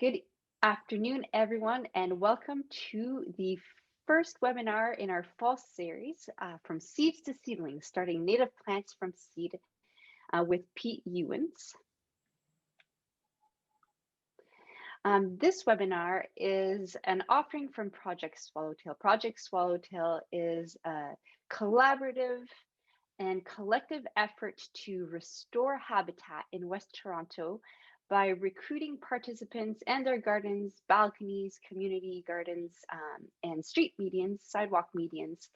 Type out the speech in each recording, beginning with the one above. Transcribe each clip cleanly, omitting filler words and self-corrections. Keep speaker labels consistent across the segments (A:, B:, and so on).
A: Good afternoon, everyone, and welcome to the first webinar in our fall series, From Seeds to Seedlings, starting native plants from seed with Pete Ewins. This webinar is an offering from Project Swallowtail. Project Swallowtail is a collaborative and collective effort to restore habitat in West Toronto by recruiting participants and their gardens, balconies, community gardens, and street medians, sidewalk medians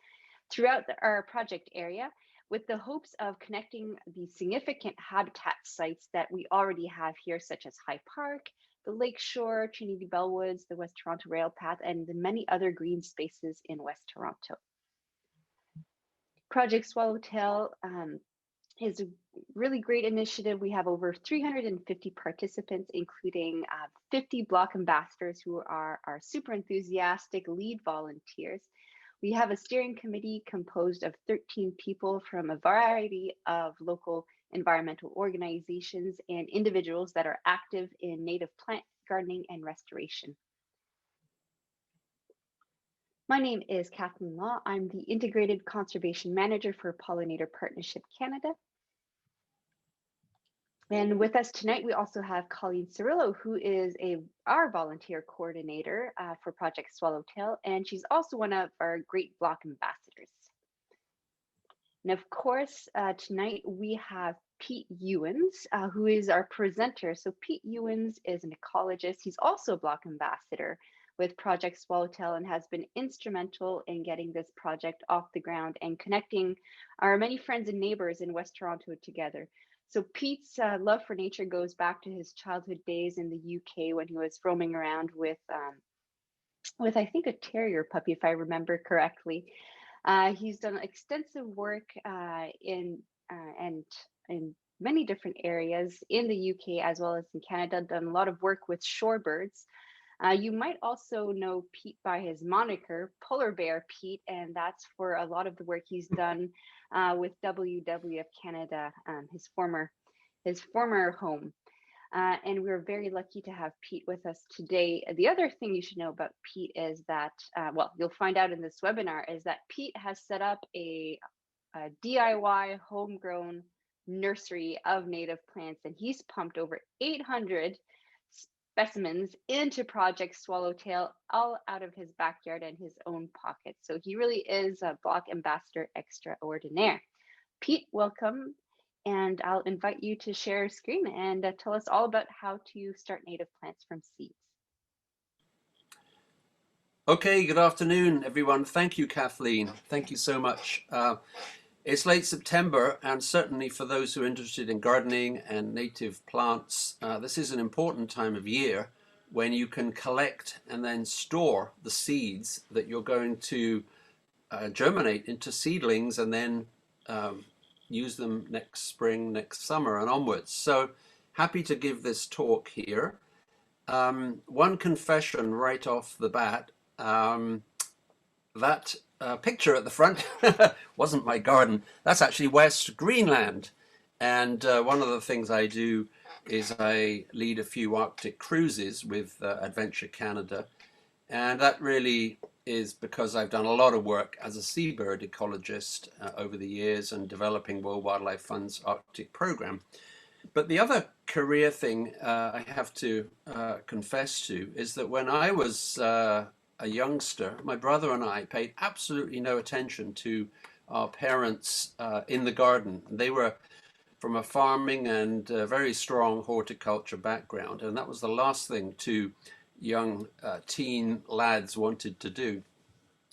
A: throughout our project area with the hopes of connecting the significant habitat sites that we already have here, such as High Park, the Lakeshore, Trinity Bellwoods, the West Toronto Rail Path, and the many other green spaces in West Toronto. Project Swallowtail is a really great initiative. We have over 350 participants, including 50 block ambassadors who are our super enthusiastic lead volunteers. We have a steering committee composed of 13 people from a variety of local environmental organizations and individuals that are active in native plant gardening and restoration. My name is Kathleen Law. I'm the Integrated Conservation Manager for Pollinator Partnership Canada. And with us tonight, we also have Colleen Cirillo, who is our volunteer coordinator for Project Swallowtail, and she's also one of our great block ambassadors. And of course, tonight we have Pete Ewins, who is our presenter. So Pete Ewins is an ecologist. He's also a block ambassador with Project Swallowtail and has been instrumental in getting this project off the ground and connecting our many friends and neighbors in West Toronto together. So Pete's love for nature goes back to his childhood days in the UK when he was roaming around with I think a terrier puppy, if I remember correctly. He's done extensive work in many different areas in the UK as well as in Canada. Done a lot of work with shorebirds. You might also know Pete by his moniker, Polar Bear Pete, and that's for a lot of the work he's done with WWF Canada, his former home. And we're very lucky to have Pete with us today. The other thing you should know about Pete is that, well, you'll find out in this webinar, is that Pete has set up a DIY homegrown nursery of native plants, and he's pumped over 800 specimens into Project Swallowtail, all out of his backyard and his own pocket. So he really is a block ambassador extraordinaire. Pete, welcome. And I'll invite you to share a screen and tell us all about how to start native plants from seeds.
B: Okay, good afternoon, everyone. Thank you, Kathleen. Thank you so much. It's late September, and certainly for those who are interested in gardening and native plants, this is an important time of year when you can collect and then store the seeds that you're going to germinate into seedlings and then use them next spring, next summer and onwards. So happy to give this talk here. One confession right off the bat, that picture at the front wasn't my garden. That's actually West Greenland. And one of the things I do is I lead a few Arctic cruises with Adventure Canada. And that really is because I've done a lot of work as a seabird ecologist over the years and developing World Wildlife Fund's Arctic program. But the other career thing I have to confess to is that when I was a youngster, my brother and I paid absolutely no attention to our parents in the garden. They were from a farming and very strong horticulture background, and that was the last thing two young teen lads wanted to do.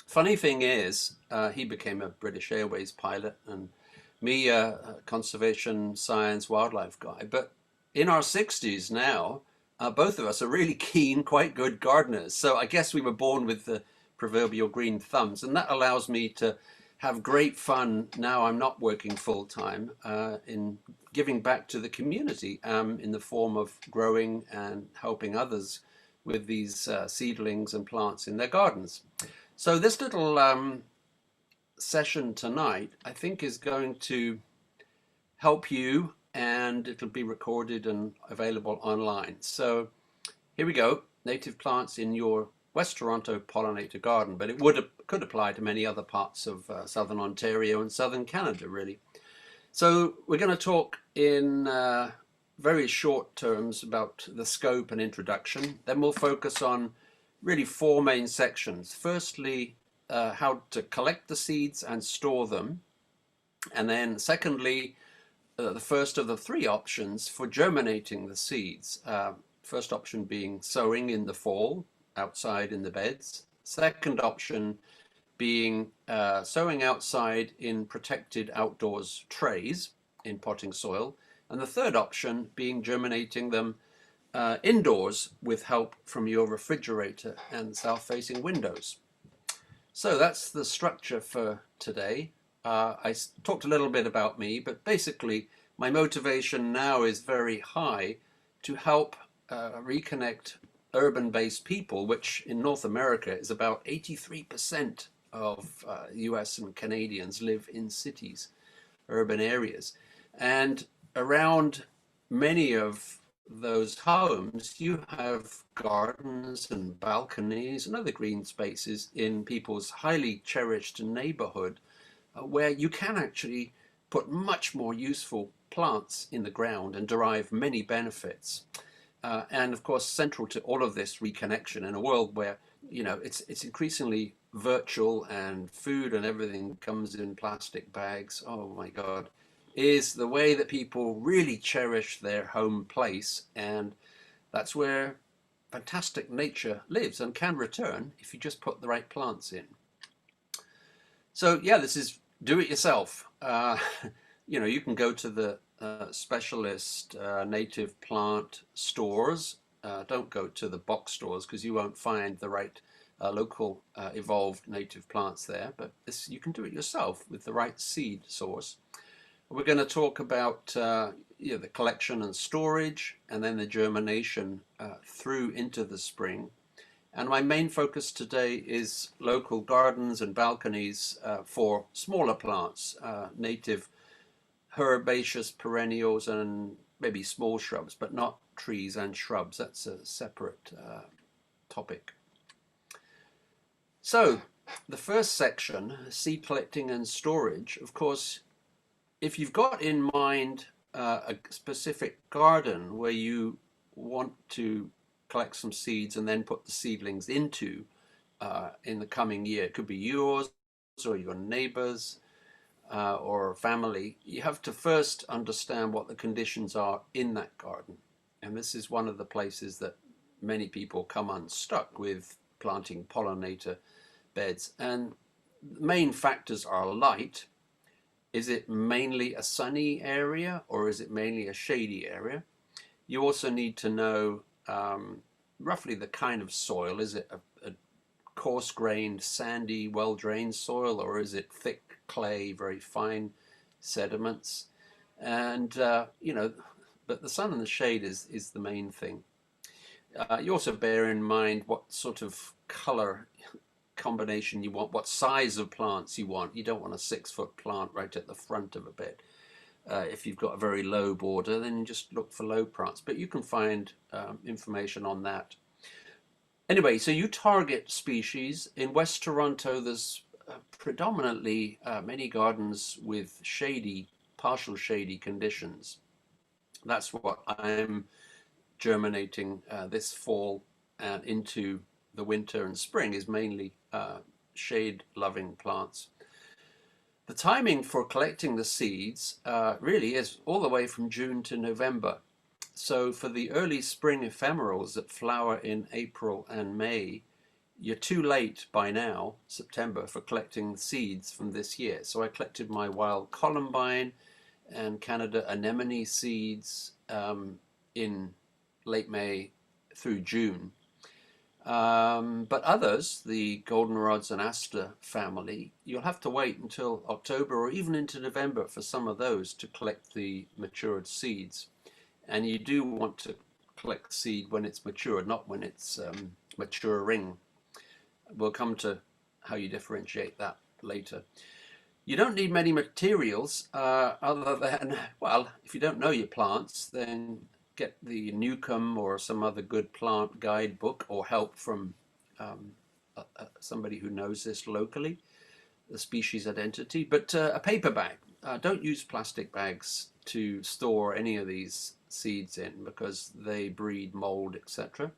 B: Funny thing is, he became a British Airways pilot and me a conservation science wildlife guy. But in our 60s now, both of us are really keen, quite good gardeners. So I guess we were born with the proverbial green thumbs, and that allows me to have great fun now I'm not working full-time in giving back to the community in the form of growing and helping others with these seedlings and plants in their gardens. So this little session tonight, I think, is going to help you, and it'll be recorded and available online. So Here we go, native plants in your West Toronto pollinator garden, but it could apply to many other parts of southern Ontario and southern Canada, really. So we're going to talk in very short terms about the scope and introduction. Then we'll focus on really four main sections. Firstly, how to collect the seeds and store them. And then secondly, the first of the three options for germinating the seeds. First option being sowing in the fall, outside in the beds. Second option being sowing outside in protected outdoors trays in potting soil. And the third option being germinating them indoors with help from your refrigerator and south-facing windows. So that's the structure for today. I talked a little bit about me, but basically my motivation now is very high to help reconnect urban-based people, which in North America is about 83% of US and Canadians live in cities, urban areas. And around many of those homes, you have gardens and balconies and other green spaces in people's highly cherished neighborhood where you can actually put much more useful plants in the ground and derive many benefits. And of course, central to all of this reconnection in a world where, it's increasingly virtual and food and everything comes in plastic bags. Oh my God, is the way that people really cherish their home place. And that's where fantastic nature lives and can return if you just put the right plants in. So yeah, this is do it yourself. You can go to the specialist native plant stores. Don't go to the box stores because you won't find the right local evolved native plants there. But this, you can do it yourself with the right seed source. We're going to talk about the collection and storage, and then the germination through into the spring. And my main focus today is local gardens and balconies for smaller plants, native herbaceous perennials and maybe small shrubs, but not trees and shrubs. That's a separate topic. So the first section, seed collecting and storage, of course, if you've got in mind a specific garden where you want to collect some seeds and then put the seedlings into in the coming year, it could be yours or your neighbors or family, you have to first understand what the conditions are in that garden. And this is one of the places that many people come unstuck with planting pollinator beds. And the main factors are light. Is it mainly a sunny area or is it mainly a shady area? You also need to know roughly the kind of soil. Is it a coarse-grained, sandy, well-drained soil, or is it thick clay, very fine sediments? And, but the sun and the shade is the main thing. You also bear in mind what sort of color combination you want, what size of plants you want. You don't want a 6-foot plant right at the front of a bed. If you've got a very low border, then you just look for low plants. But you can find information on that. Anyway, so you target species. In West Toronto, there's predominantly many gardens with shady, partial shady conditions. That's what I'm germinating this fall and into the winter and spring, is mainly shade-loving plants. The timing for collecting the seeds really is all the way from June to November. So for the early spring ephemerals that flower in April and May, you're too late by now, September, for collecting seeds from this year. So I collected my wild columbine and Canada anemone seeds in late May through June. But others, the goldenrods and aster family, you'll have to wait until October or even into November for some of those to collect the matured seeds. And you do want to collect seed when it's matured, not when it's maturing. We'll come to how you differentiate that later. You don't need many materials other than, well, if you don't know your plants, then get the Newcomb or some other good plant guidebook or help from somebody who knows this locally, the species identity. But a paper bag. Don't use plastic bags to store any of these seeds in because they breed mold, etc.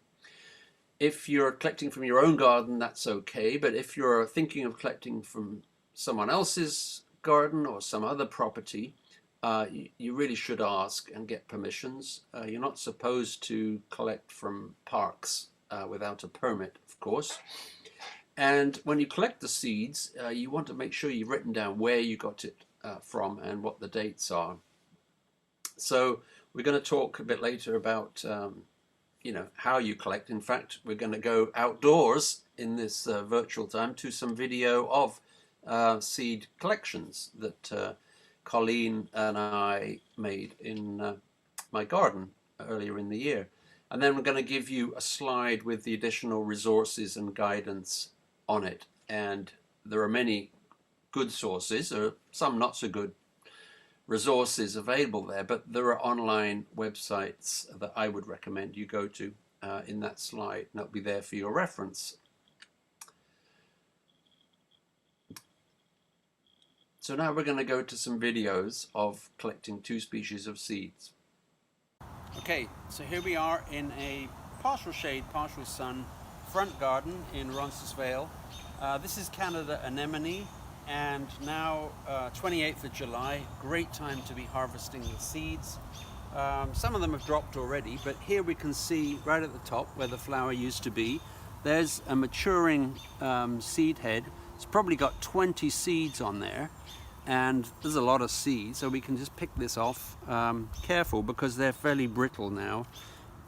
B: If you're collecting from your own garden, that's okay. But if you're thinking of collecting from someone else's garden or some other property, you really should ask and get permissions. You're not supposed to collect from parks without a permit, of course. And when you collect the seeds, you want to make sure you've written down where you got it from and what the dates are. So we're going to talk a bit later about how you collect. In fact, we're going to go outdoors in this virtual time to some video of seed collections that Colleen and I made in my garden earlier in the year. And then we're going to give you a slide with the additional resources and guidance on it. And there are many good sources, or some not so good resources available there, but there are online websites that I would recommend you go to in that slide, and that'll be there for your reference. So now we're going to go to some videos of collecting 2 species of seeds. Okay, so here we are in a partial shade, partial sun front garden in Roncesvalles. This is Canada anemone, and now 28th of July, great time to be harvesting the seeds. Some of them have dropped already, but here we can see right at the top where the flower used to be, there's a maturing seed head. It's probably got 20 seeds on there, and there's a lot of seeds, so we can just pick this off. Careful, because they're fairly brittle now.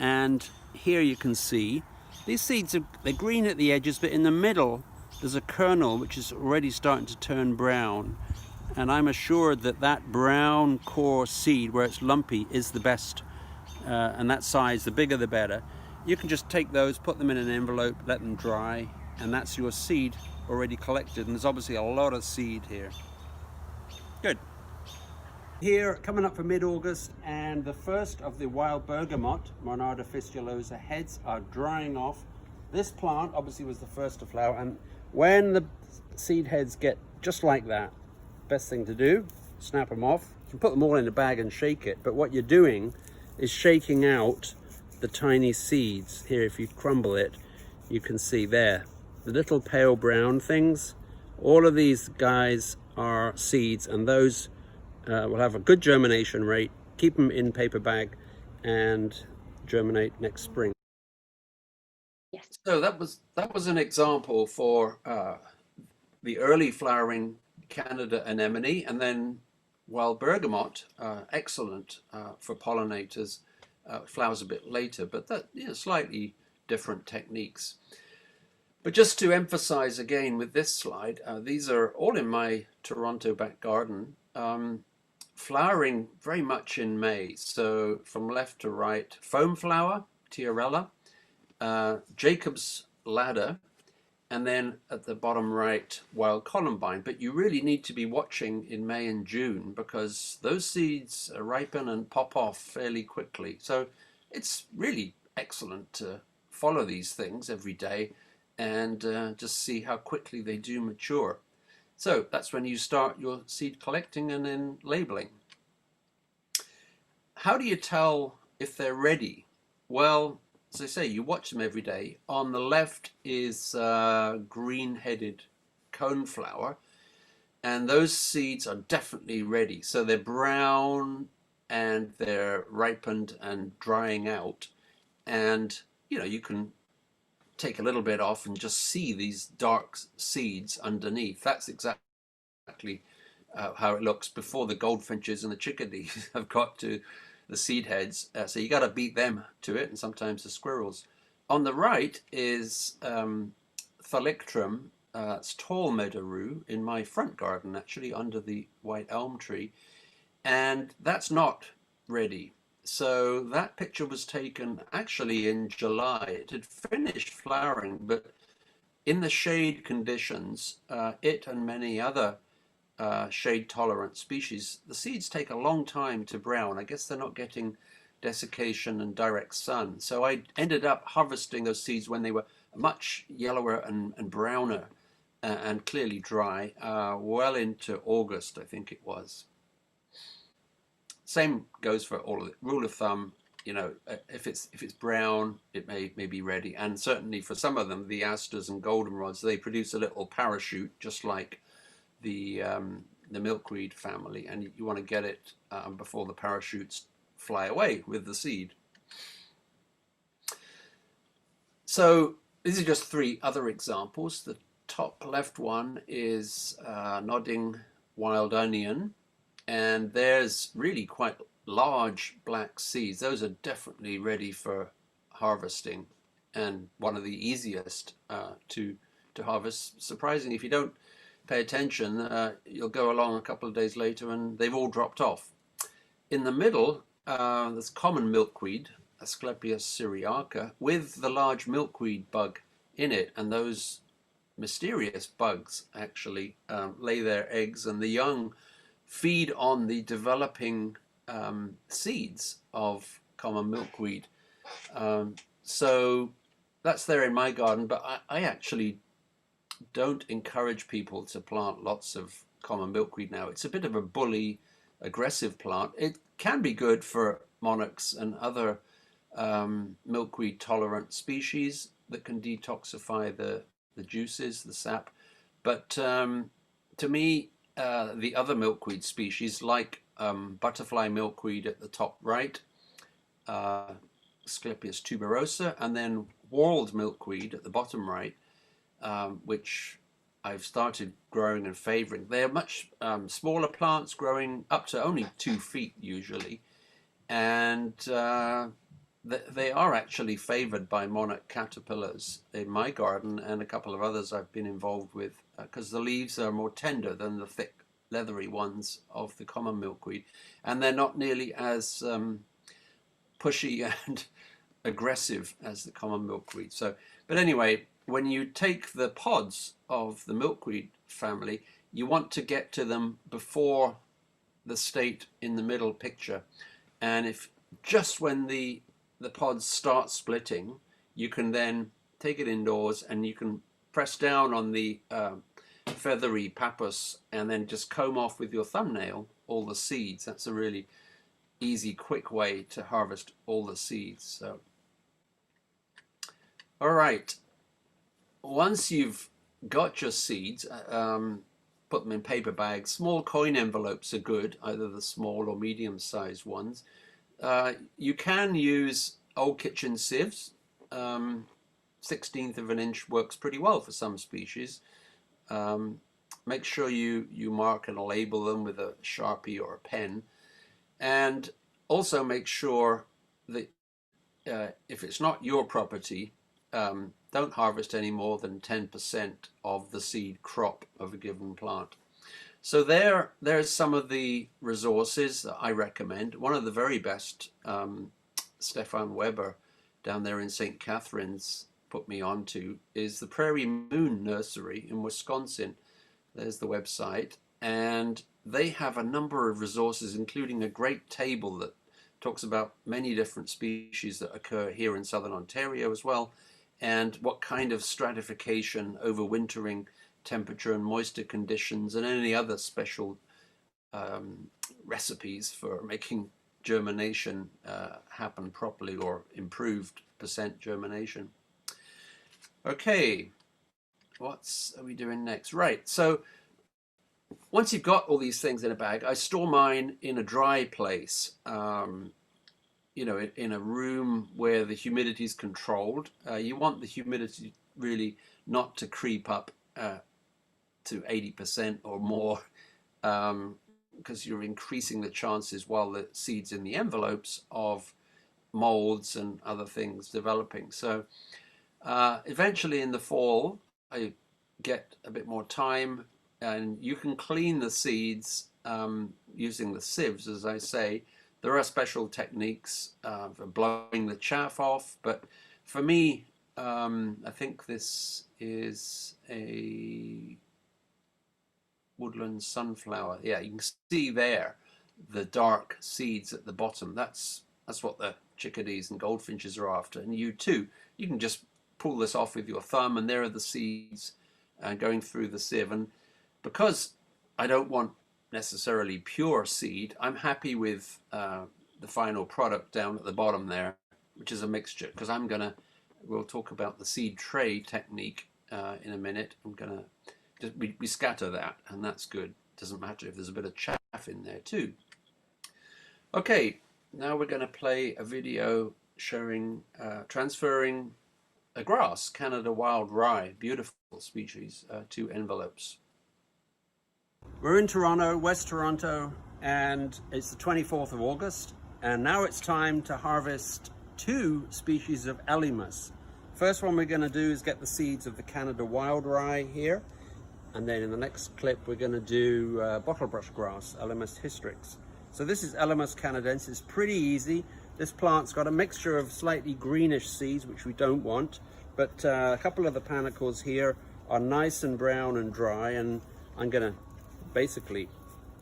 B: And here you can see these seeds they're green at the edges, but in the middle there's a kernel which is already starting to turn brown, and I'm assured that that brown core seed where it's lumpy is the best, and that size, the bigger the better. You can just take those, put them in an envelope, let them dry, and that's your seed already collected. And there's obviously a lot of seed here. Good. Here, coming up for mid-August, and the first of the wild bergamot, Monarda fistulosa heads are drying off. This plant obviously was the first to flower, and when the seed heads get just like that, best thing to do, snap them off. You can put them all in a bag and shake it, but what you're doing is shaking out the tiny seeds. Here, if you crumble it, you can see there, the little pale brown things. All of these guys are seeds, and those will have a good germination rate. Keep them in paper bag and germinate next spring.
A: Yes.
B: So that was an example for the early flowering Canada anemone, and then wild bergamot, excellent for pollinators. Flowers a bit later, but that slightly different techniques. But just to emphasize again with this slide, these are all in my Toronto back garden, flowering very much in May. So from left to right, foam flower, tiarella, Jacob's ladder, and then at the bottom right, wild columbine. But you really need to be watching in May and June, because those seeds ripen and pop off fairly quickly. So it's really excellent to follow these things every day and just see how quickly they do mature. So that's when you start your seed collecting and then labeling. How do you tell if they're ready? Well, as I say, you watch them every day. On the left is green-headed coneflower, and those seeds are definitely ready. So they're brown and they're ripened and drying out, and you can take a little bit off and just see these dark seeds underneath. That's exactly how it looks before the goldfinches and the chickadees have got to the seed heads. So you got to beat them to it, and sometimes the squirrels. On the right is Thalictrum. It's tall meadow rue in my front garden, actually, under the white elm tree. And that's not ready. So that picture was taken actually in July. It had finished flowering, but in the shade conditions, it and many other shade tolerant species, the seeds take a long time to brown. I guess they're not getting desiccation and direct sun. So I ended up harvesting those seeds when they were much yellower and browner and clearly dry, well into August, I think it was. Same goes for all of it. Rule of thumb, you know, if it's brown, it may be ready. And certainly for some of them, the asters and goldenrods, they produce a little parachute, just like the milkweed family, and you want to get it before the parachutes fly away with the seed. So these are just 3 other examples. The top left one is nodding wild onion, and there's really quite large black seeds. Those are definitely ready for harvesting and one of the easiest to harvest. Surprisingly, if you don't pay attention, you'll go along a couple of days later and they've all dropped off. In the middle, there's common milkweed, Asclepias syriaca, with the large milkweed bug in it, and those mysterious bugs actually lay their eggs, and the young feed on the developing seeds of common milkweed. So that's there in my garden, but I actually don't encourage people to plant lots of common milkweed now. It's a bit of a bully, aggressive plant. It can be good for monarchs and other milkweed tolerant species that can detoxify the juices, the sap. But to me, the other milkweed species, like butterfly milkweed at the top right, Asclepias tuberosa, and then whorled milkweed at the bottom right, which I've started growing and favoring. They're much smaller plants, growing up to only 2 feet usually, and they are actually favored by monarch caterpillars in my garden and a couple of others I've been involved with, because the leaves are more tender than the thick leathery ones of the common milkweed, and they're not nearly as pushy and aggressive as the common milkweed. So, but anyway, when you take the pods of the milkweed family, you want to get to them before the state in the middle picture. And if just when the pods start splitting, you can then take it indoors and you can press down on the feathery pappus and then just comb off with your thumbnail all the seeds. That's a really easy, quick way to harvest all the seeds. So, all right. Once you've got your seeds, put them in paper bags. Small coin envelopes are good, either the small or medium-sized ones. You can use old kitchen sieves. 1/16 of an inch works pretty well for some species. Make sure you mark and label them with a Sharpie or a pen. And also make sure that if it's not your property, don't harvest any more than 10% of the seed crop of a given plant. So there's some of the resources that I recommend. One of the very best, Stefan Weber down there in St. Catharines put me onto, is the Prairie Moon Nursery in Wisconsin. There's the website, and they have a number of resources, including a great table that talks about many different species that occur here in southern Ontario as well, and what kind of stratification, overwintering, temperature and moisture conditions, and any other special recipes for making germination happen properly, or improved % germination. Okay, what are we doing next? Right, so once you've got all these things in a bag, I store mine in a dry place, you know, in a room where the humidity is controlled. You want the humidity really not to creep up to 80% or more, because you're increasing the chances while the seed's in the envelopes of molds and other things developing. So eventually in the fall, I get a bit more time, and you can clean the seeds using the sieves, as I say. There are special techniques for blowing the chaff off, but for me, I think this is a woodland sunflower. Yeah, you can see there the dark seeds at the bottom. That's That's what the chickadees and goldfinches are after, and you too. You can just pull this off with your thumb, and there are the seeds going through the sieve. And because I don't want necessarily pure seed, I'm happy with the final product down at the bottom there, which is a mixture, because we'll talk about the seed tray technique in a minute. We scatter that, and that's good. Doesn't matter if there's a bit of chaff in there too. Okay, now we're going to play a video showing transferring a grass, Canada Wild Rye, beautiful species, to envelopes. We're in Toronto, West Toronto, and it's the 24th of August, and now it's time to harvest 2 species of Ewins. First one we're going to do is get the seeds of the Canada Wild Rye here, and then in the next clip we're going to do bottlebrush grass, Ewins hystrix. So this is Ewins canadensis, pretty easy. This plant's got a mixture of slightly greenish seeds, which we don't want, but a couple of the panicles here are nice and brown and dry, and I'm going to basically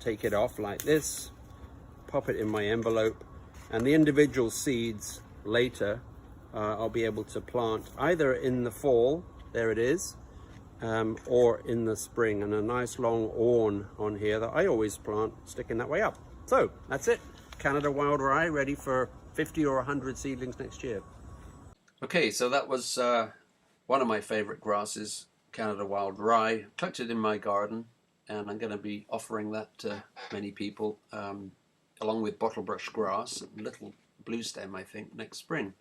B: take it off like this, pop it in my envelope, and the individual seeds later I'll be able to plant either in the fall, there it is, or in the spring, and a nice long awn on here that I always plant sticking that way up. So that's it, Canada Wild Rye, ready for 50 or 100 seedlings next year. Okay, so that was one of my favorite grasses, Canada Wild Rye, collected in my garden, and I'm going to be offering that to many people, along with bottlebrush grass and little blue stem, I think, next spring.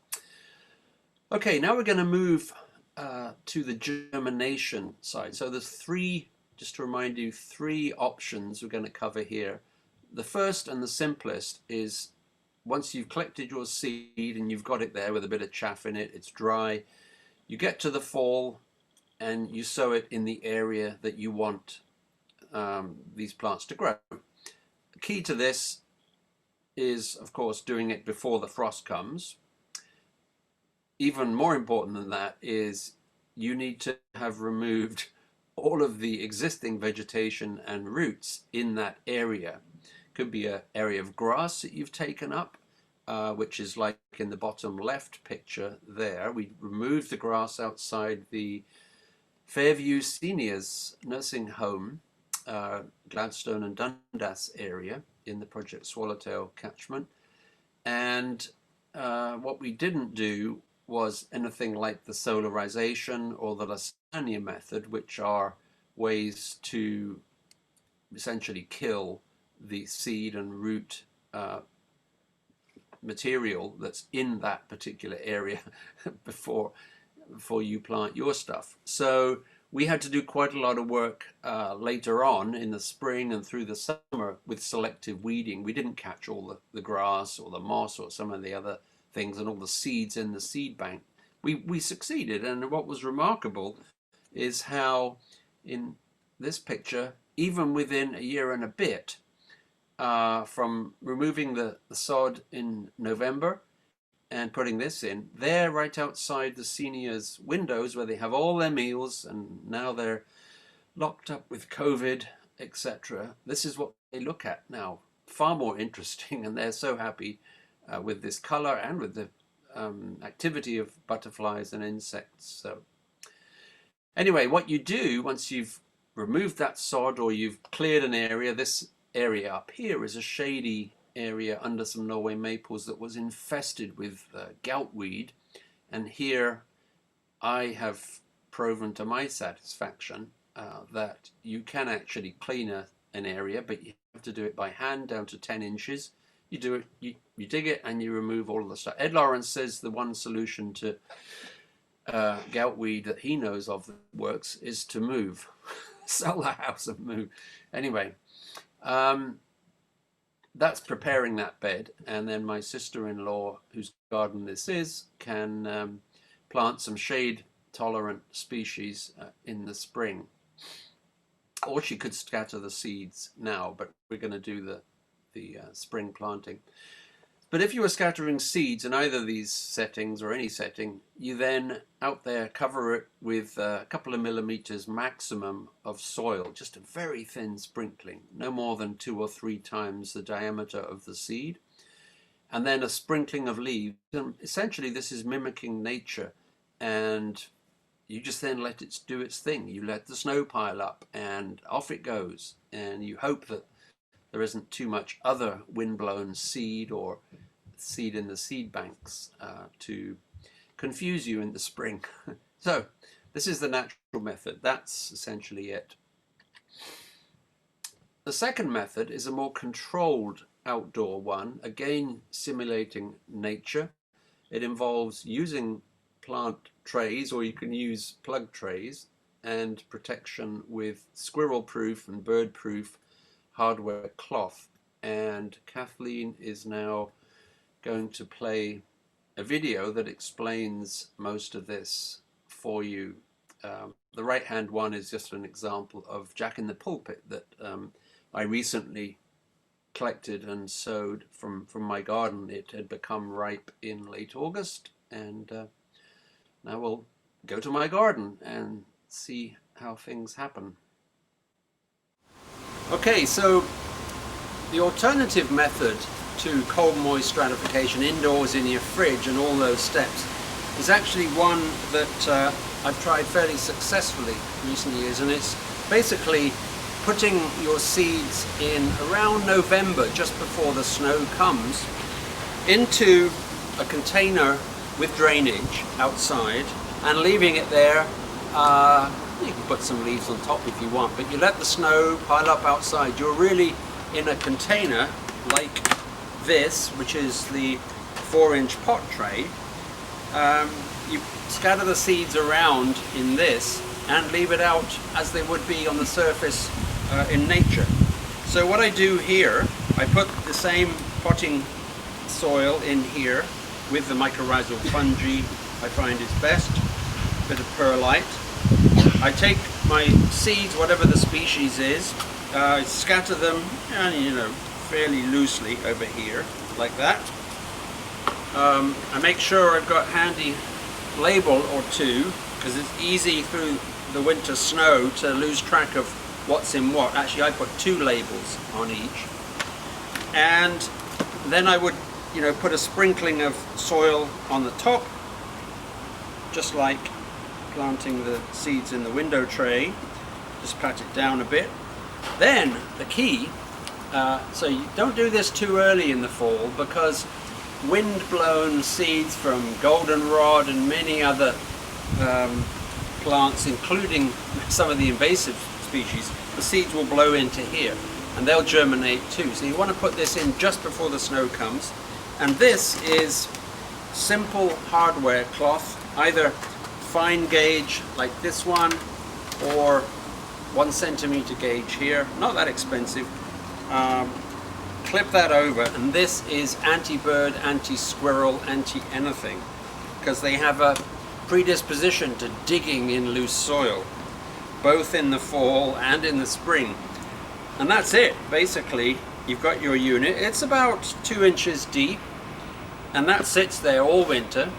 B: Okay, now we're going to move to the germination side. So there's 3, just to remind you, 3 options we're going to cover here. The first and the simplest is once you've collected your seed and you've got it there with a bit of chaff in it, it's dry, you get to the fall and you sow it in the area that you want these plants to grow. The key to this is, of course, doing it before the frost comes. Even more important than that is you need to have removed all of the existing vegetation and roots in that area. Could be an area of grass that you've taken up, which is like in the bottom left picture there. We removed the grass outside the Fairview Seniors Nursing Home, Gladstone and Dundas area in the Project Swallowtail catchment. And what we didn't do was anything like the solarization or the lasagna method, which are ways to essentially kill the seed and root material that's in that particular area before you plant your stuff. So we had to do quite a lot of work later on in the spring and through the summer with selective weeding. We didn't catch all the grass or the moss or some of the other things and all the seeds in the seed bank. We succeeded, and what was remarkable is how in this picture, even within a year and a bit, from removing the sod in November and putting this in, they're right outside the seniors' windows where they have all their meals, and now they're locked up with COVID, etc. This is what they look at now. Far more interesting, and they're so happy with this color and with the activity of butterflies and insects. So anyway, what you do once you've removed that sod or you've cleared an area, this area up here is a shady area under some Norway maples that was infested with goutweed, and here I have proven to my satisfaction that you can actually clean an area, but you have to do it by hand down to 10 inches. You do it, you dig it, and you remove all of the stuff. Ed Lawrence says the one solution to goutweed that he knows of that works is to move. Sell the house and move. Anyway, that's preparing that bed, and then my sister-in-law, whose garden this is, can plant some shade-tolerant species in the spring. Or she could scatter the seeds now, but we're going to do the spring planting. But if you were scattering seeds in either of these settings or any setting, you then out there cover it with a couple of millimeters maximum of soil, just a very thin sprinkling, no more than 2 or 3 times the diameter of the seed. and then a sprinkling of leaves. And essentially, this is mimicking nature, and you just then let it do its thing. You let the snow pile up, and off it goes. And you hope that there isn't too much other windblown seed or seed in the seed banks to confuse you in the spring. So this is the natural method. That's essentially it. The second method is a more controlled outdoor one, again simulating nature. It involves using plant trays, or you can use plug trays, and protection with squirrel-proof and bird-proof hardware cloth. And Kathleen is now going to play a video that explains most of this for you. The right-hand one is just an example of Jack in the Pulpit that I recently collected and sowed from my garden. It had become ripe in late August, and now we'll go to my garden and see how things happen. Okay, so the alternative method to cold moist stratification indoors in your fridge and all those steps is actually one that I've tried fairly successfully in recent years, and it's basically putting your seeds in around November, just before the snow comes, into a container with drainage outside and leaving it there. You can put some leaves on top if you want, but you let the snow pile up outside. You're really in a container like this, which is the 4-inch pot tray. You scatter the seeds around in this and leave it out as they would be on the surface in nature. So what I do here, I put the same potting soil in here with the mycorrhizal fungi I find is best, a bit of perlite. I take my seeds, whatever the species is, scatter them, fairly loosely over here, like that. I make sure I've got handy label or two, because it's easy through the winter snow to lose track of what's in what. Actually, I put 2 labels on each, and then I would put a sprinkling of soil on the top, just like planting the seeds in the window tray. Just pat it down a bit. Then the key, so you don't do this too early in the fall, because wind-blown seeds from goldenrod and many other plants, including some of the invasive species, the seeds will blow into here and they'll germinate too. So you want to put this in just before the snow comes. And this is simple hardware cloth, either fine gauge like this one, or 1 centimeter gauge here, not that expensive. Clip that over, and this is anti-bird, anti-squirrel, anti-anything, because they have a predisposition to digging in loose soil, both in the fall and in the spring. And that's it. Basically, you've got your unit. It's about 2 inches deep, and that sits there all winter.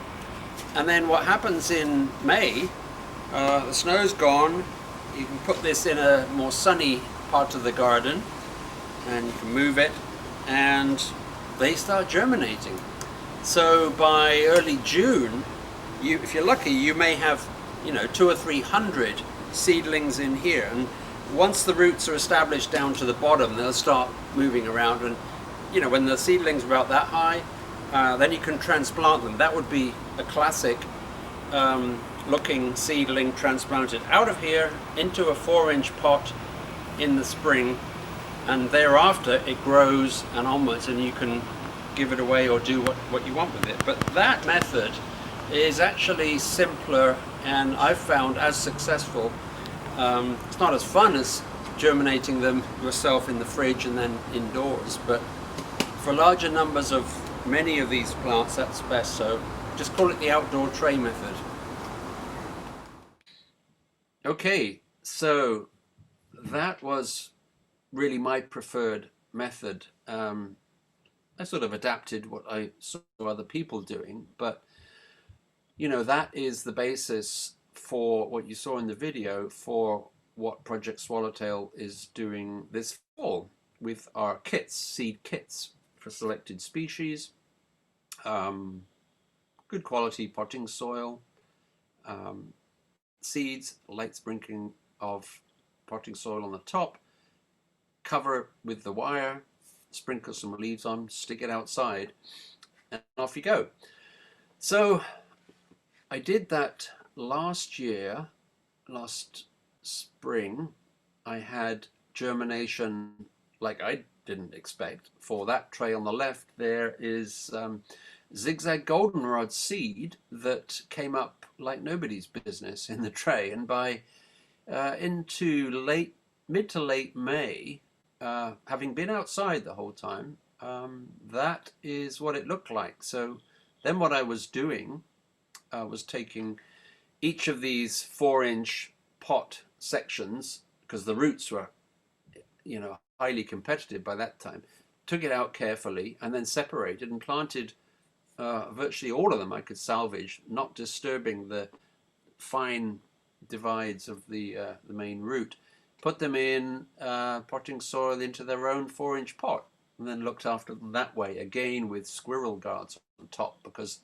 B: And then what happens in May, the snow's gone, you can put this in a more sunny part of the garden, and you can move it, and they start germinating. So by early June, if you're lucky, you may have 200 or 300 seedlings in here, and once the roots are established down to the bottom, they'll start moving around, and when the seedlings are about that high, then you can transplant them. That would be a classic looking seedling transplanted out of here into a 4-inch pot in the spring, and thereafter it grows and onwards, and you can give it away or do what you want with it. But that method is actually simpler, and I've found as successful. It's not as fun as germinating them yourself in the fridge and then indoors, but for larger numbers of many of these plants, that's best. So just call it the outdoor tray method. Okay, so that was really my preferred method. I sort of adapted what I saw other people doing, but that is the basis for what you saw in the video for what Project Swallowtail is doing this fall with our kits, seed kits for selected species. good quality potting soil, seeds, light sprinkling of potting soil on the top, cover it with the wire, sprinkle some leaves on, stick it outside, and off you go. So I did that last year, last spring. I had germination like I didn't expect. For that tray on the left, there is Zigzag Goldenrod seed that came up like nobody's business in the tray, and by into mid to late May, having been outside the whole time, that is what it looked like. So then what I was doing was taking each of these 4-inch pot sections, because the roots were, highly competitive by that time, took it out carefully and then separated and planted virtually all of them I could salvage, not disturbing the fine divides of the main root. Put them in potting soil into their own 4-inch pot, and then looked after them that way, again with squirrel guards on top, because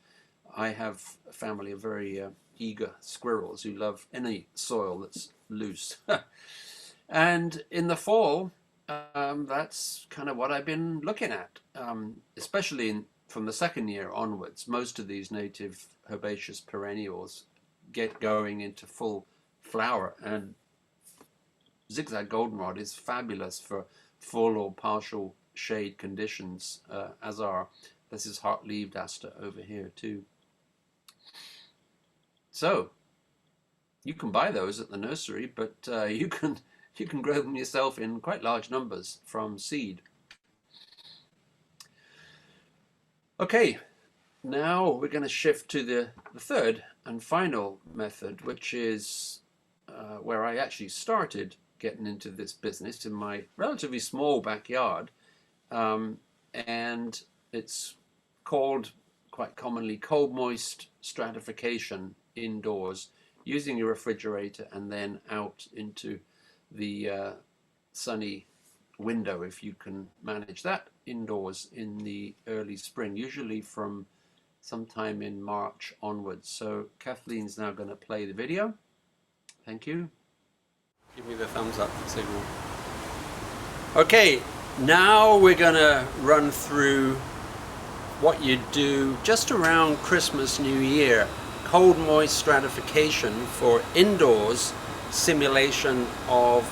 B: I have a family of very eager squirrels who love any soil that's loose. And in the fall, that's kind of what I've been looking at, especially from the second year onwards. Most of these native herbaceous perennials get going into full flower, and Zigzag Goldenrod is fabulous for full or partial shade conditions, this is heart-leaved aster over here too. So you can buy those at the nursery, but you can grow them yourself in quite large numbers from seed. Okay, now we're going to shift to the third and final method, which is where I actually started getting into this business in my relatively small backyard, and it's called quite commonly cold moist stratification indoors, using your refrigerator and then out into the sunny window, if you can manage that, indoors in the early spring, usually from sometime in March onwards. So Kathleen's now going to play the video. Thank you. Give me the thumbs up signal. Okay, now we're going to run through what you do just around Christmas, New Year. Cold moist stratification for indoors, simulation of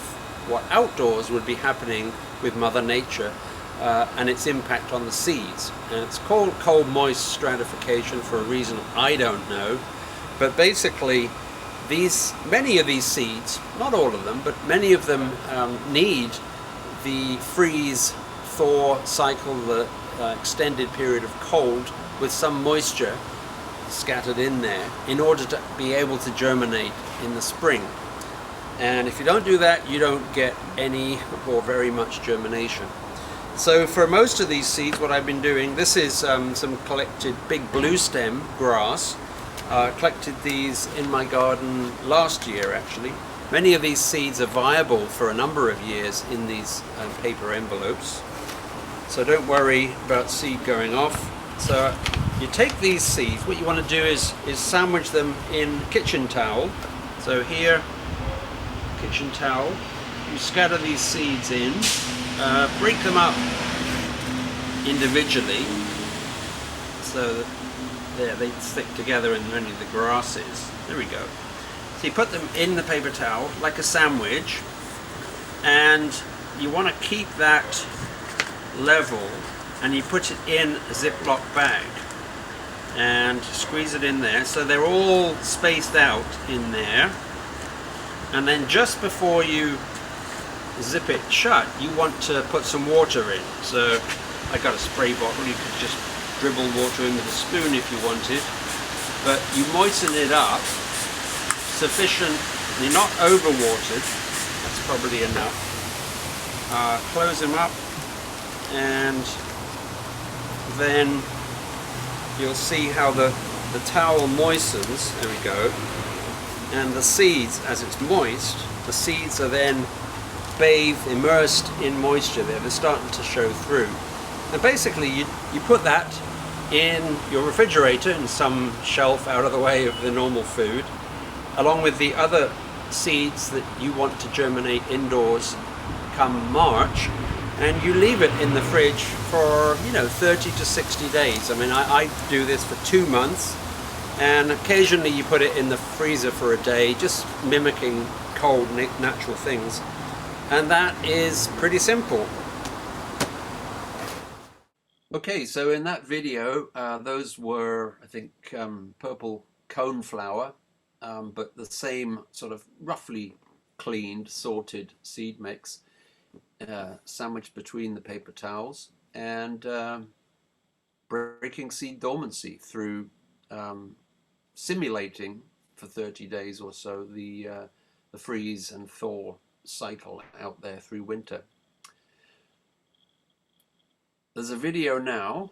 B: what outdoors would be happening with Mother Nature and its impact on the seeds. And it's called cold moist stratification for a reason I don't know, but basically many of these seeds, not all of them, but many of them need the freeze thaw cycle, the extended period of cold with some moisture scattered in there in order to be able to germinate in the spring. And if you don't do that, you don't get any or very much germination. So for most of these seeds, what I've been doing, this is some collected big blue stem grass. Collected these in my garden last year actually. Many of these seeds are viable for a number of years in these paper envelopes, so don't worry about seed going off. So you take these seeds, what you want to do is sandwich them in kitchen towel. So here, kitchen towel, you scatter these seeds in, break them up individually so that there they stick together in many of the grasses. There we go. So you put them in the paper towel like a sandwich, and you want to keep that level, and you put it in a Ziploc bag and squeeze it in there so they're all spaced out in there. And then just before you zip it shut, you want to put some water in. So I got a spray bottle, you could just dribble water in with a spoon if you wanted, but you moisten it up sufficiently, not overwatered, that's probably enough. Close them up, and then you'll see how the towel moistens. There we go. And the seeds, as it's moist, the seeds are then bathed, immersed in moisture there. They're starting to show through. And basically you put that in your refrigerator in some shelf out of the way of the normal food, along with the other seeds that you want to germinate indoors come March, and you leave it in the fridge for 30 to 60 days. I mean, I do this for 2 months, and occasionally you put it in the freezer for a day, just mimicking cold natural things, and that is pretty simple. Okay, so in that video, those were, I think, purple coneflower, but the same sort of roughly cleaned, sorted seed mix, sandwiched between the paper towels, and breaking seed dormancy through simulating for 30 days or so the freeze and thaw cycle out there through winter. There's a video now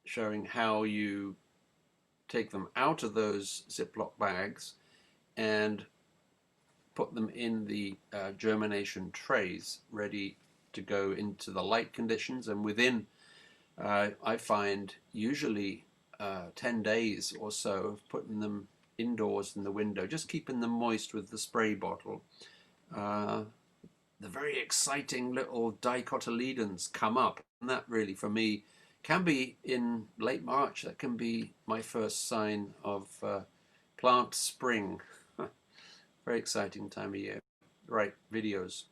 B: showing how you take them out of those Ziploc bags and put them in the germination trays ready to go into the light conditions, and within I find usually 10 days or so of putting them indoors in the window, just keeping them moist with the spray bottle. The very exciting little dicotyledons come up, and that really for me can be in late March. That can be my first sign of plant spring. Very exciting time of year. Right, videos.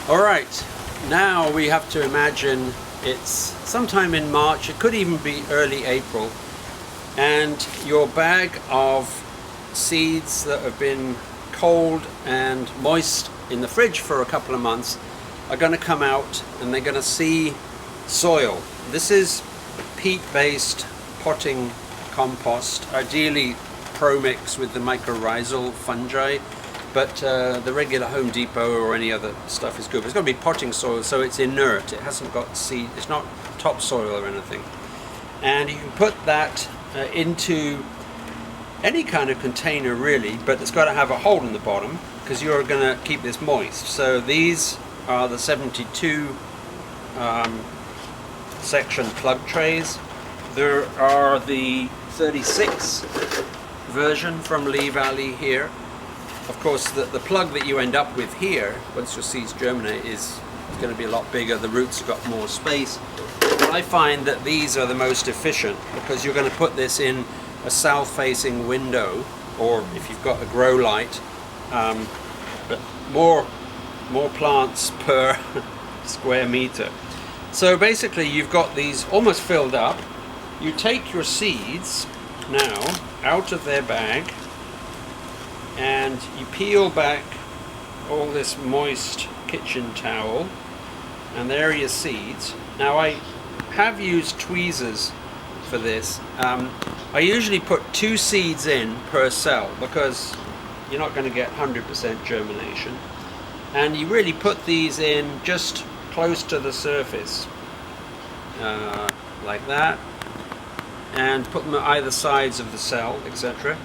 B: All right, now we have to imagine it's sometime in March, it could even be early April, and your bag of seeds that have been cold and moist in the fridge for a couple of months are going to come out, and they're going to see soil. This is peat-based potting compost, ideally pro-mix with the mycorrhizal fungi, but the regular Home Depot or any other stuff is good. But it's got to be potting soil, so it's inert. It hasn't got seed. It's not topsoil or anything. And you can put that into any kind of container really, but it's got to have a hole in the bottom because you're going to keep this moist. So these are the 72 section plug trays. There are the 36 version from Lee Valley here. Of course, the plug that you end up with here, once your seeds germinate, is going to be a lot bigger. The roots have got more space. But I find that these are the most efficient because you're going to put this in a south-facing window, or if you've got a grow light, but more plants per square meter. So basically you've got these almost filled up. You take your seeds now out of their bag and you peel back all this moist kitchen towel, and there are your seeds. Now I have used tweezers for this. I usually put 2 seeds in per cell because you're not going to get 100% germination, and you really put these in just close to the surface, like that, and put them at either sides of the cell, etc.,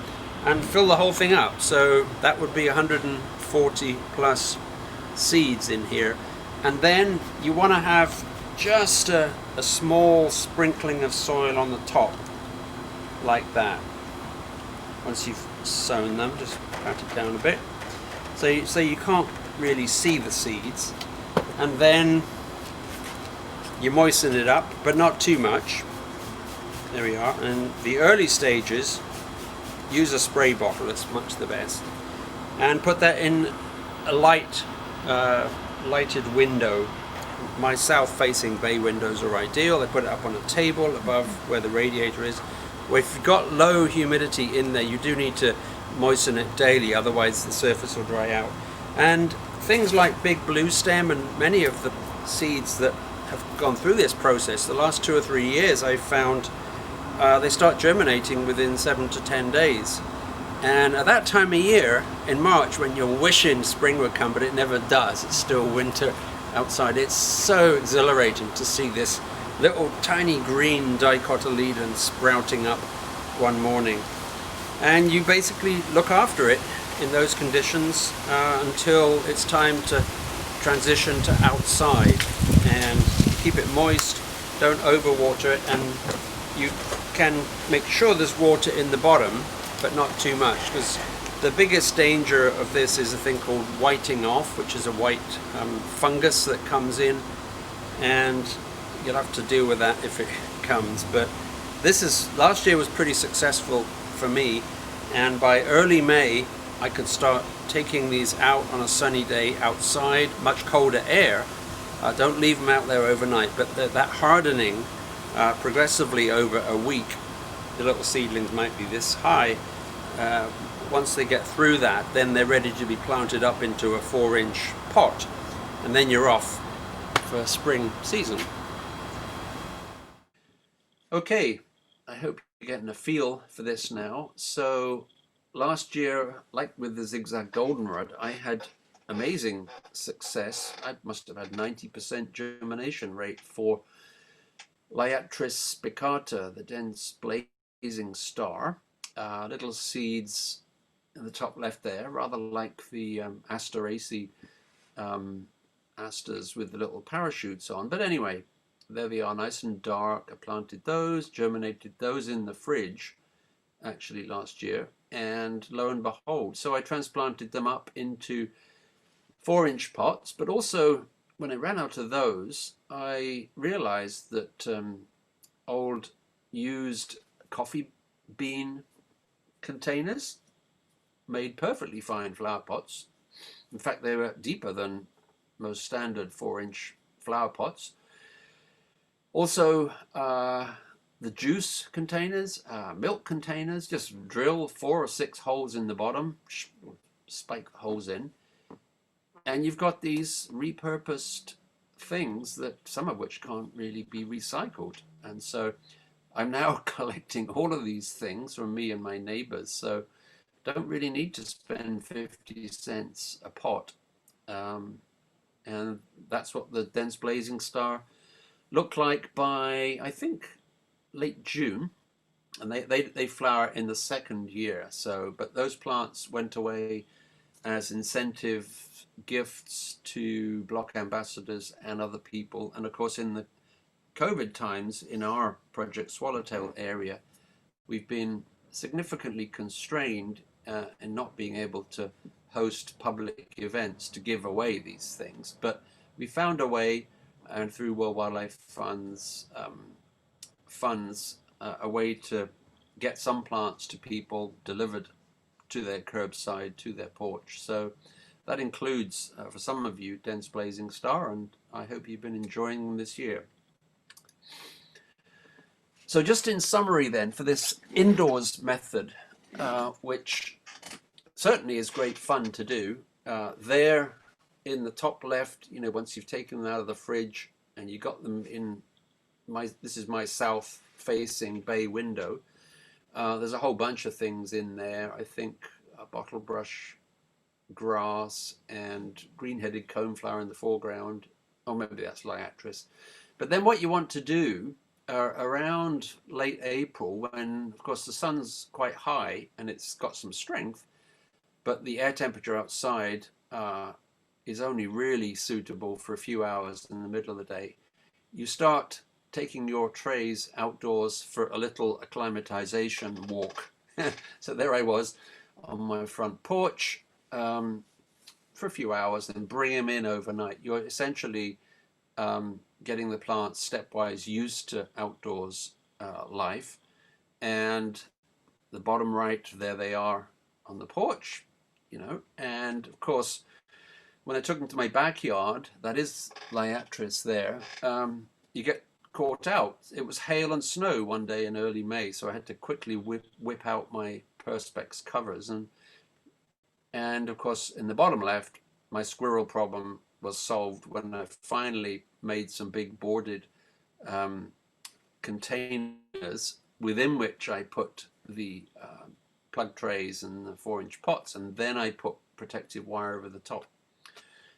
B: and fill the whole thing up. So that would be 140 plus seeds in here, and then you want to have just a small sprinkling of soil on the top, like that. Once you've sown them, just pat it down a bit so you can't really see the seeds, and then you moisten it up, but not too much. There we are. And the early stages, use a spray bottle, it's much the best, and put that in a lighted window. My south-facing bay windows are ideal. I put it up on a table above where the radiator is. Well, if you've got low humidity in there, you do need to moisten it daily, otherwise the surface will dry out. And things like big blue stem and many of the seeds that have gone through this process, the last 2 or 3 years, I've found they start germinating within 7 to 10 days. And at that time of year, in March, when you're wishing spring would come, but it never does, it's still winter outside, it's so exhilarating to see this little tiny green dicotyledon sprouting up one morning. And you basically look after it in those conditions until it's time to transition to outside, and keep it moist, don't overwater it, and you can make sure there's water in the bottom, but not too much, because the biggest danger of this is a thing called whiting off, which is a white fungus that comes in, and you'll have to deal with that if it comes. But last year was pretty successful for me, and by early May I could start taking these out on a sunny day outside, much colder air. Don't leave them out there overnight, but that hardening progressively over a week, the little seedlings might be this high. Once they get through that, then they're ready to be planted up into a 4-inch pot, and then you're off for spring season. Okay, I hope you're getting a feel for this now. So last year, like with the Zigzag Goldenrod, I had amazing success. I must have had 90% germination rate for Liatris spicata, the dense blazing star. Little seeds in the top left there, rather like the Asteraceae asters with the little parachutes on. But anyway, there they are, nice and dark. I planted those, germinated those in the fridge actually last year, and lo and behold, so I transplanted them up into 4-inch pots. But also, when I ran out of those, I realized that old used coffee bean containers made perfectly fine flower pots. In fact, they were deeper than most standard 4-inch flower pots. Also, the juice containers, milk containers, just drill 4 or 6 holes in the bottom, spike holes in, and you've got these repurposed things, that some of which can't really be recycled. And so I'm now collecting all of these things from me and my neighbors, so don't really need to spend 50 cents a pot. And that's what the dense blazing star looked like by, I think, late June. And they flower in the 2nd year. So, but those plants went away as incentive gifts to block ambassadors and other people. And of course, in the COVID times in our Project Swallowtail area, we've been significantly constrained in not being able to host public events to give away these things. But we found a way, and through World Wildlife Fund's a way to get some plants to people delivered to their curbside, to their porch. So that includes, for some of you, dense blazing star, and I hope you've been enjoying them this year. So just in summary then, for this indoors method, which certainly is great fun to do, there in the top left, you know, once you've taken them out of the fridge and you got them in this is my south facing bay window, there's a whole bunch of things in there. I think a bottle brush grass and green-headed coneflower in the foreground. Oh, maybe that's Liatris. But then what you want to do around late April, when of course the sun's quite high and it's got some strength, but the air temperature outside is only really suitable for a few hours in the middle of the day, you start taking your trays outdoors for a little acclimatization walk. So there I was on my front porch for a few hours, and bring them in overnight. You're essentially getting the plants stepwise used to outdoors life. And the bottom right, there they are on the porch, you know. And of course, when I took them to my backyard, that is Liatris there, you get caught out. It was hail and snow one day in early May, so I had to quickly whip out my Perspex covers, and of course in the bottom left, my squirrel problem was solved when I finally made some big boarded containers within which I put the plug trays and the 4-inch pots, and then I put protective wire over the top.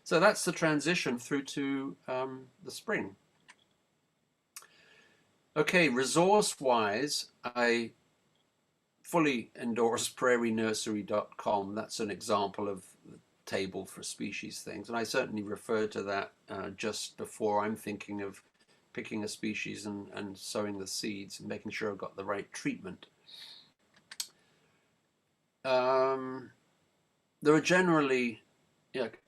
B: So that's the transition through to the spring. Okay, resource-wise, I fully endorse prairienursery.com. That's an example of the table for species things, and I certainly refer to that just before I'm thinking of picking a species and sowing the seeds and making sure I've got the right treatment. There are generally,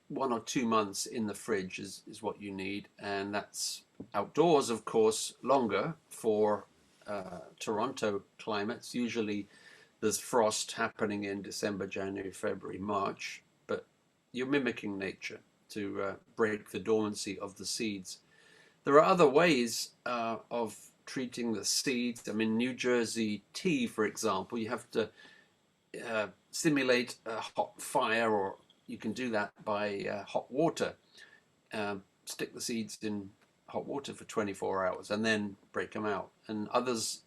B: 1 or 2 months in the fridge is what you need, and that's outdoors, of course, longer for Toronto climates. Usually there's frost happening in December, January, February, March, but you're mimicking nature to break the dormancy of the seeds. There are other ways of treating the seeds. I mean, New Jersey tea, for example, you have to simulate a hot fire, or you can do that by hot water. Stick the seeds in hot water for 24 hours and then break them out. And others,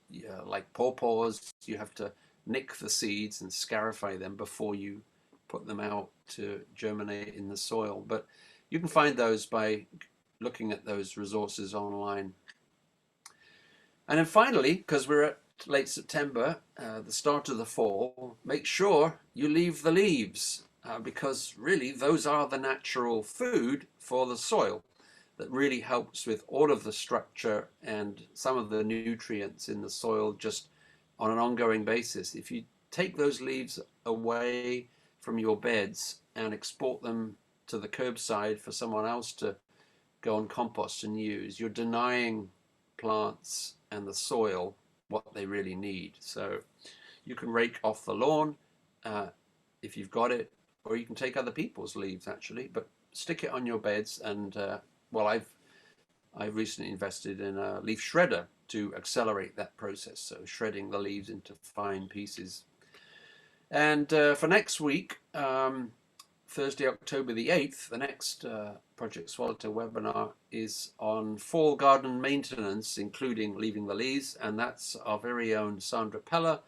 B: like pawpaws, you have to nick the seeds and scarify them before you put them out to germinate in the soil. But you can find those by looking at those resources online. And then finally, because we're at late September, the start of the fall, make sure you leave the leaves, because really those are the natural food for the soil that really helps with all of the structure and some of the nutrients in the soil just on an ongoing basis. If you take those leaves away from your beds and export them to the curbside for someone else to go and compost and use, you're denying plants and the soil what they really need. So you can rake off the lawn if you've got it, or you can take other people's leaves actually, but stick it on your beds. And well, I've recently invested in a leaf shredder to accelerate that process, so shredding the leaves into fine pieces. And for next week, Thursday, October the 8th, the next Project Swallowtail webinar is on fall garden maintenance, including leaving the leaves, and that's our very own Sandra Pella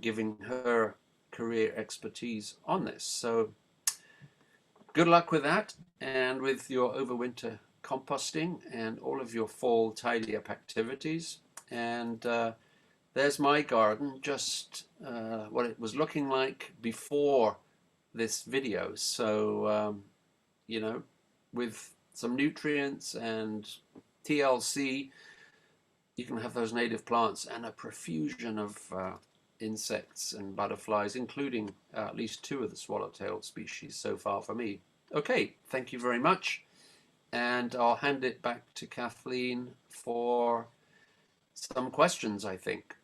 B: giving her career expertise on this. So good luck with that, and with your overwinter composting and all of your fall tidy up activities. And there's my garden, just what it was looking like before this video. So with some nutrients and TLC, you can have those native plants and a profusion of insects and butterflies, including at least 2 of the swallowtail species so far for me. Okay, thank you very much, and I'll hand it back to Kathleen for some questions, I think.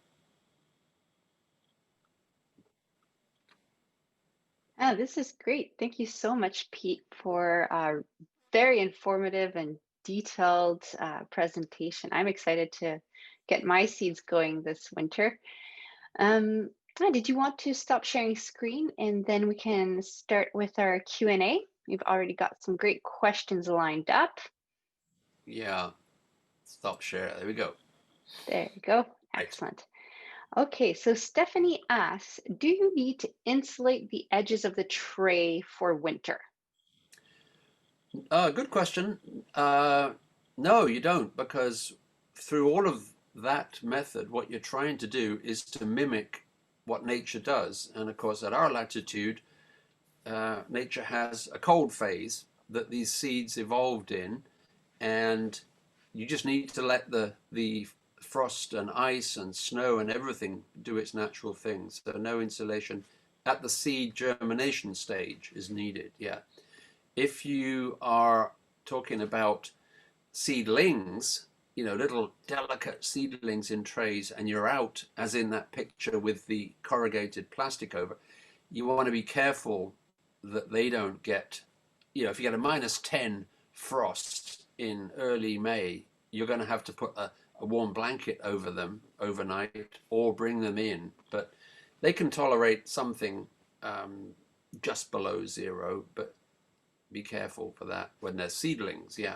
A: Oh, this is great. Thank you so much, Pete, for a very informative and detailed presentation. I'm excited to get my seeds going this winter. Did you want to stop sharing screen and then we can start with our Q&A? We've already got some great questions lined up.
B: Yeah, stop share. There we go.
A: There you go. Excellent. Okay, so Stephanie asks, do you need to insulate the edges of the tray for winter?
B: Good question. No, you don't, because through all of that method, what you're trying to do is to mimic what nature does. And of course, at our latitude, nature has a cold phase that these seeds evolved in, and you just need to let the frost and ice and snow and everything do its natural things. So no insulation at the seed germination stage is needed. Yeah. If you are talking about seedlings, little delicate seedlings in trays, and you're out, as in that picture with the corrugated plastic over, you want to be careful that they don't get, if you get a -10 frost in early May, you're going to have to put a warm blanket over them overnight or bring them in. But they can tolerate something just below 0, but be careful for that when they're seedlings. Yeah.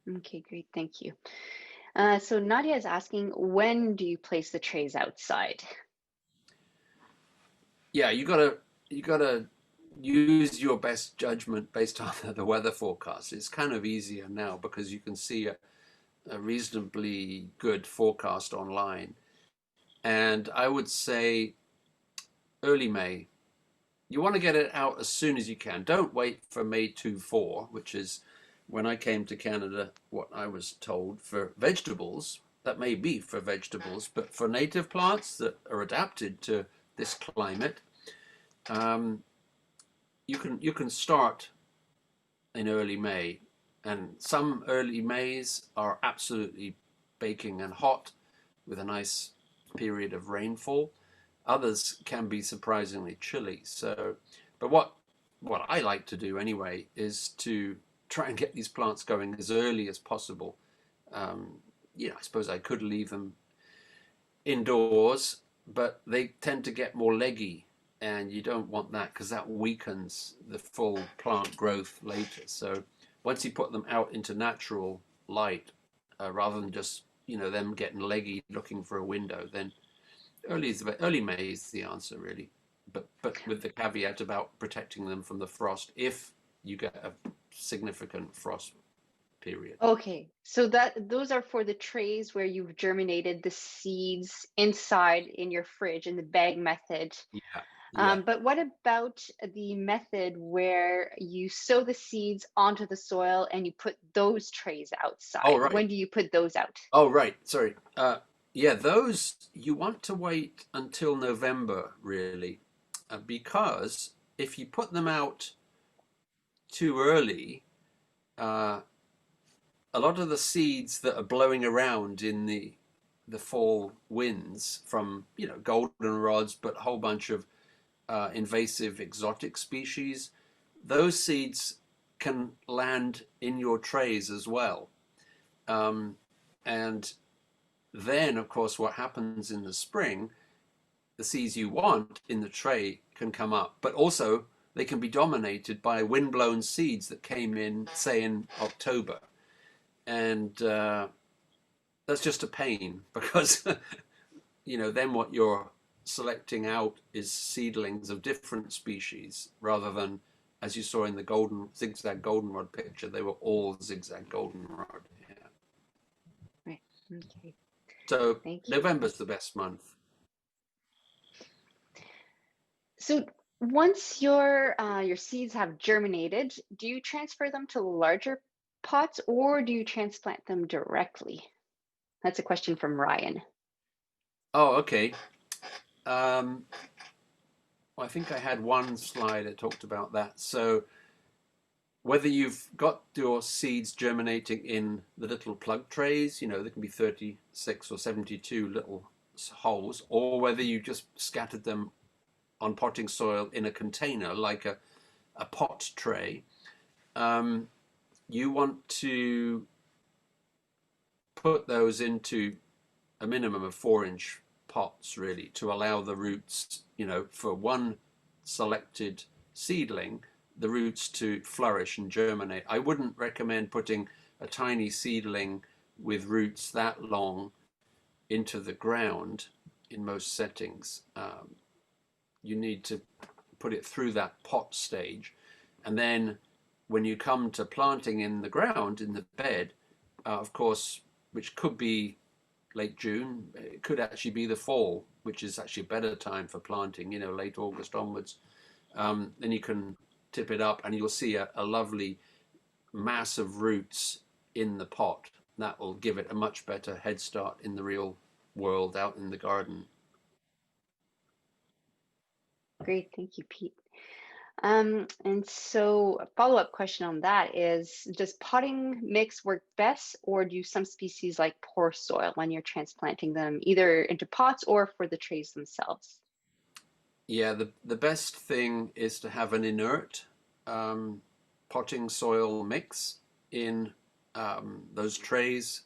A: Okay, great. Thank you. So Nadia is asking, when do you place the trays outside?
B: Yeah, you gotta use your best judgment based on the weather forecast. It's kind of easier now because you can see a reasonably good forecast online. And I would say early May. You want to get it out as soon as you can. Don't wait for May 24, which is when I came to Canada, what I was told for vegetables, that may be for vegetables, but for native plants that are adapted to this climate, um, you can start in early May, and some early Mays are absolutely baking and hot with a nice period of rainfall. Others can be surprisingly chilly. So, but what I like to do anyway is to try and get these plants going as early as possible. Um, I suppose I could leave them indoors, but they tend to get more leggy, and you don't want that because that weakens the full plant growth later. So once you put them out into natural light, rather than just them getting leggy looking for a window, then early May is the answer really. But with the caveat about protecting them from the frost if you get a significant frost period.
A: Okay, so that those are for the trays where you've germinated the seeds inside in your fridge in the bag method.
B: Yeah, yeah.
A: But what about the method where you sow the seeds onto the soil and you put those trays
B: Oh
A: outside?
B: right.
A: When do you put those out?
B: Oh, right. Sorry. Yeah, those you want to wait until November, really, because if you put them out too early, uh, a lot of the seeds that are blowing around in the fall winds from goldenrods, but a whole bunch of invasive exotic species, those seeds can land in your trays as well. And then, of course, what happens in the spring, the seeds you want in the tray can come up, but also they can be dominated by windblown seeds that came in, say, in October. And that's just a pain because, then what you're selecting out is seedlings of different species rather than, as you saw in the zigzag goldenrod picture, they were all zigzag goldenrod. Yeah.
A: Right. Okay.
B: So
A: Thank you.
B: November's the best month.
A: So once your seeds have germinated, do you transfer them to larger pots or do you transplant them directly? That's a question from Ryan.
B: Oh, okay. Um, I think I had one slide that talked about that. So whether you've got your seeds germinating in the little plug trays, there can be 36 or 72 little holes, or whether you just scattered them on potting soil in a container like a pot tray, um, you want to put those into a minimum of 4-inch pots really to allow the roots, for one selected seedling, the roots to flourish and germinate. I wouldn't recommend putting a tiny seedling with roots that long into the ground in most settings. You need to put it through that pot stage. And then when you come to planting in the ground, in the bed, of course, which could be late June, it could actually be the fall, which is actually a better time for planting, late August onwards. Then you can tip it up and you'll see a lovely mass of roots in the pot. That will give it a much better head start in the real world out in the garden.
A: Great, thank you, Pete. And so a follow-up question on that is, does potting mix work best, or do some species like poor soil when you're transplanting them either into pots or for the trays themselves?
B: Yeah, the best thing is to have an inert um, potting soil mix in those trays,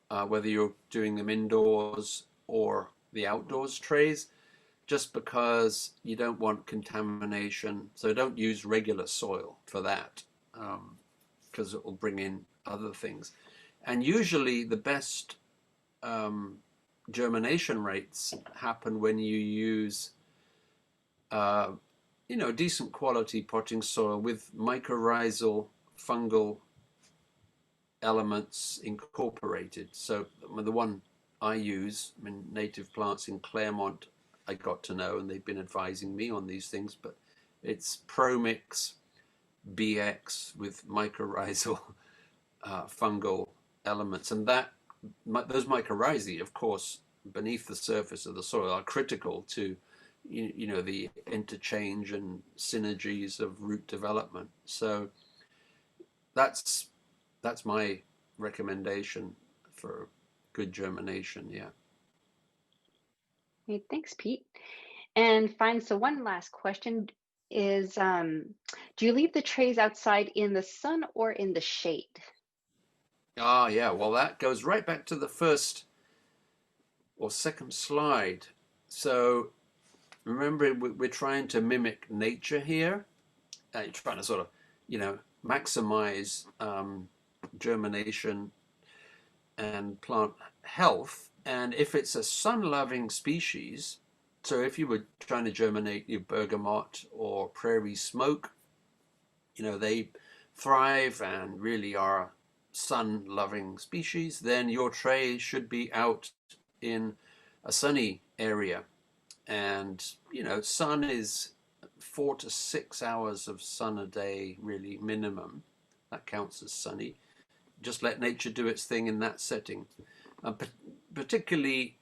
B: whether you're doing them indoors or the outdoors trays, just because you don't want contamination. So don't use regular soil for that, because it will bring in other things. And usually the best um, germination rates happen when you use uh, decent quality potting soil with mycorrhizal fungal elements incorporated. So the one I use, Native Plants in Claremont, I got to know, and they've been advising me on these things, but it's ProMix BX with mycorrhizal fungal elements, and those mycorrhizae, of course, beneath the surface of the soil, are critical to the interchange and synergies of root development. So that's my recommendation for good germination. Yeah.
A: Okay, thanks, Pete. And fine, so one last question is, do you leave the trays outside in the sun or in the shade?
B: Ah, yeah. Well, that goes right back to the first or second slide. So remember, we're trying to mimic nature here. You're trying to sort of, maximize germination and plant health. And if it's a sun-loving species, so if you were trying to germinate your bergamot or prairie smoke, they thrive and really are sun-loving species, then your tray should be out in a sunny area. And, sun is 4 to 6 hours of sun a day, really minimum. That counts as sunny. Just let nature do its thing in that setting. Particularly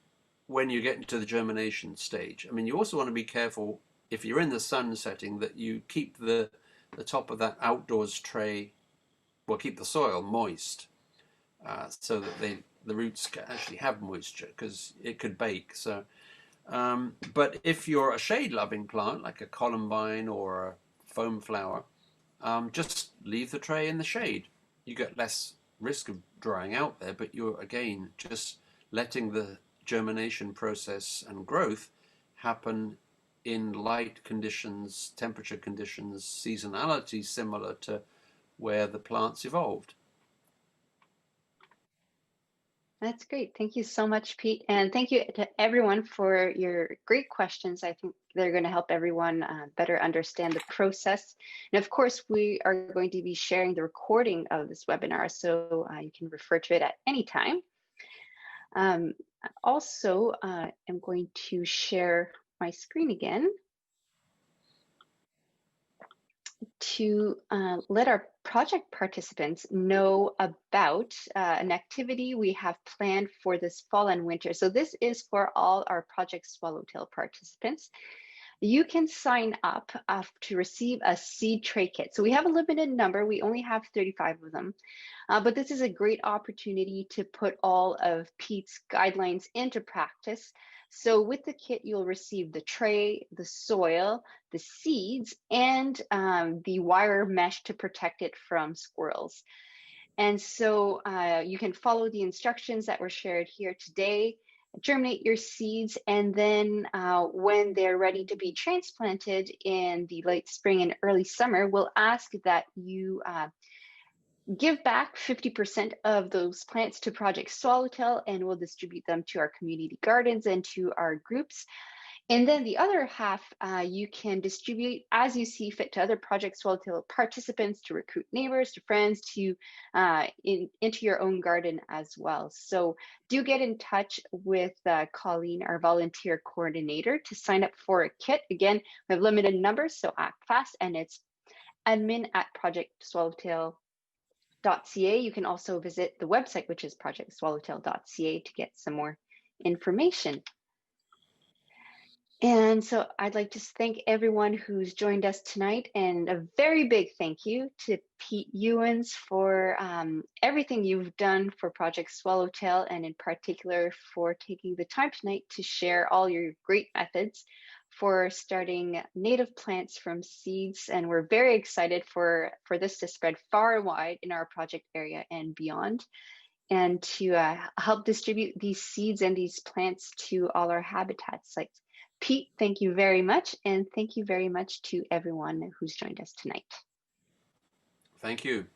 B: when you get into the germination stage. I mean, you also want to be careful if you're in the sun setting that you keep the top of that outdoors tray, well, keep the soil moist so that the roots can actually have moisture, because it could bake. So, but if you're a shade-loving plant like a columbine or a foam flower, just leave the tray in the shade. You get less risk of drying out there, but you're again just letting the germination process and growth happen in light conditions, temperature conditions, seasonality similar to where the plants evolved.
A: That's great. Thank you so much, Pete. And thank you to everyone for your great questions. I think they're going to help everyone better understand the process. And of course, we are going to be sharing the recording of this webinar, so you can refer to it at any time. Also, I'm going to share my screen again to let our project participants know about an activity we have planned for this fall and winter. So this is for all our Project Swallowtail participants. You can sign up to receive a seed tray kit. So we have a limited number. We only have 35 of them. But this is a great opportunity to put all of Pete's guidelines into practice. So with the kit, you'll receive the tray, the soil, the seeds, and the wire mesh to protect it from squirrels. And so you can follow the instructions that were shared here today, germinate your seeds, and then when they're ready to be transplanted in the late spring and early summer, we'll ask that you give back 50% of those plants to Project Swallowtail, and we'll distribute them to our community gardens and to our groups. And then the other half, you can distribute as you see fit to other Project Swallowtail participants, to recruit neighbors, to friends, to into your own garden as well. So do get in touch with Colleen, our volunteer coordinator, to sign up for a kit. Again, we have limited numbers, so act fast, and it's admin@projectswallowtail.ca. You can also visit the website, which is projectswallowtail.ca, to get some more information. And so I'd like to thank everyone who's joined us tonight, and a very big thank you to Pete Ewins for everything you've done for Project Swallowtail, and in particular for taking the time tonight to share all your great methods for starting native plants from seeds. And we're very excited for this to spread far and wide in our project area and beyond, and to help distribute these seeds and these plants to all our habitat sites. Pete, thank you very much, and thank you very much to everyone who's joined us tonight.
B: Thank you.